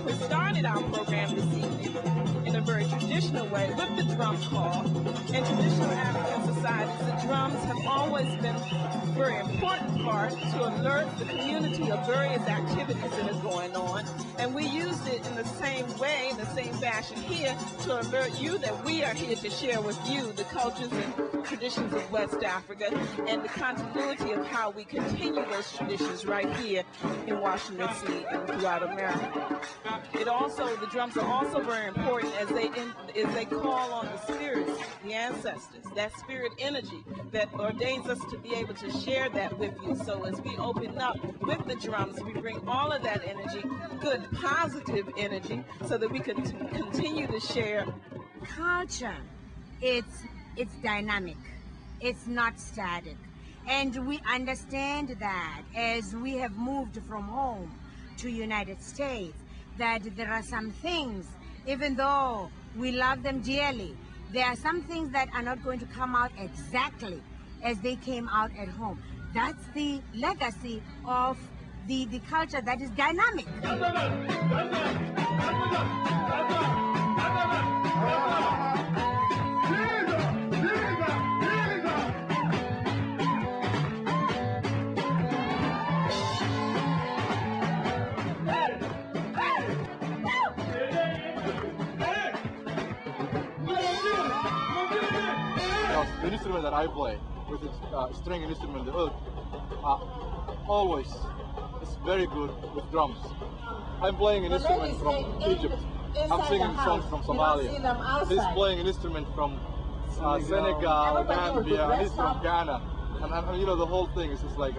We started our program this evening in a very traditional way with the drum call. In traditional African societies, the drums have always been a very important part to alert the community of various activities that are going on. And we used it in the same way, in the same fashion here, to alert you that we are here to share with you the cultures and traditions of West Africa and the continuity of how we continue those traditions right here in Washington, D.C. and throughout America. The drums are also very important as they call on the spirits, the ancestors, that spirit energy that ordains us to be able to share that with you. So as we open up with the drums, we bring all of that energy, good, positive energy, so that we can continue to share. Culture, it's dynamic. It's not static. And we understand that as we have moved from home to United States, that there are some things, even though we love them dearly, there are some things that are not going to come out exactly as they came out at home. That's the legacy of the culture that is dynamic. The instrument that I play, with its string instrument, the oud, always is very good with drums. I'm playing an instrument from Egypt. I'm singing songs from Somalia. He's playing an instrument from Senegal, Gambia, and he's from Ghana. And you know, the whole thing is just like,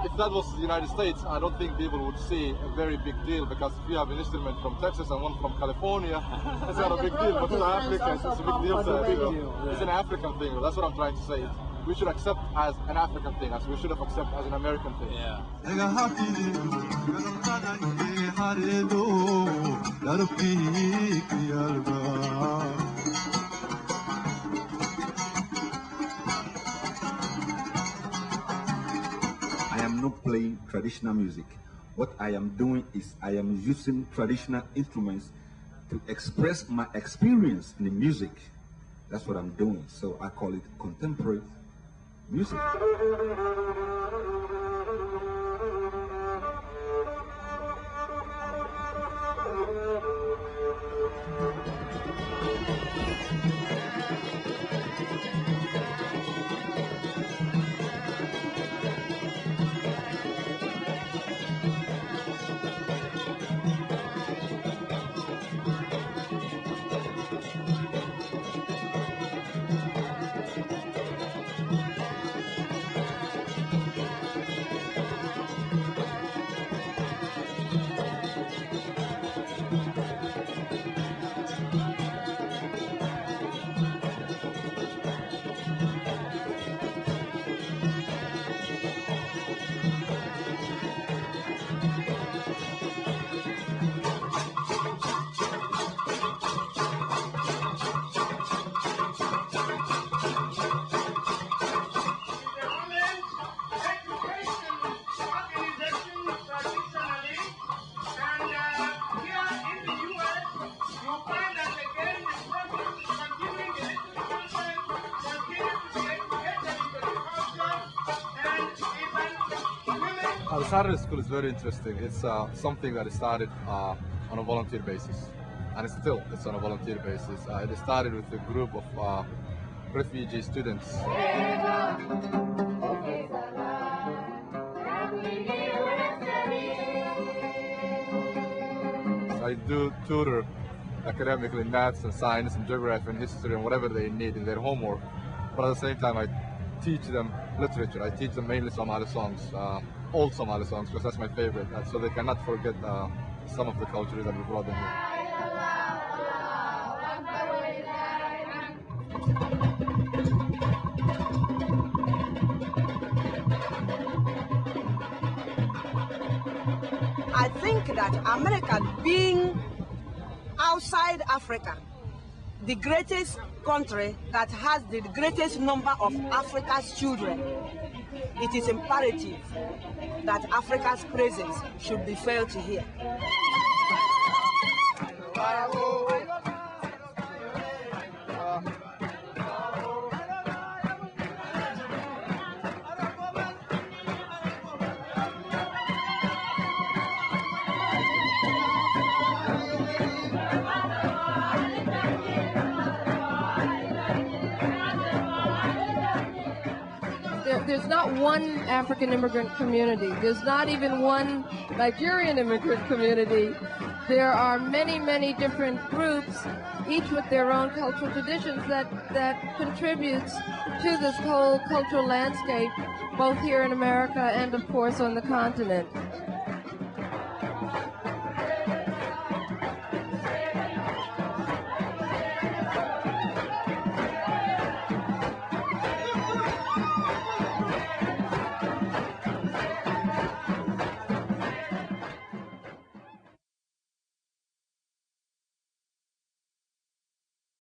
if that was the United States, I don't think people would see a very big deal, because if you have an instrument from Texas and one from California, it's not a big deal, but to Africans, it's a big deal. It's an African thing. That's what I'm trying to say. We should accept as an African thing, as we should have accepted as an American thing. Yeah. I am not playing traditional music. What I am doing is I am using traditional instruments to express my experience in the music. That's what I'm doing. So I call it contemporary music. The Saturday School is very interesting. It's something that is started on a volunteer basis, and it's on a volunteer basis. It started with a group of refugee students. I do tutor academically in maths and science and geography and history and whatever they need in their homework, but at the same time I teach them literature. I teach them mainly Somali songs, old Somali songs, because that's my favorite, so they cannot forget some of the cultures that we brought them here. I think that America, being outside Africa, the greatest country that has the greatest number of Africa's children, it is imperative that Africa's presence should be felt here. There's not one African immigrant community. There's not even one Nigerian immigrant community. There are many, many different groups, each with their own cultural traditions that contributes to this whole cultural landscape, both here in America and, of course, on the continent.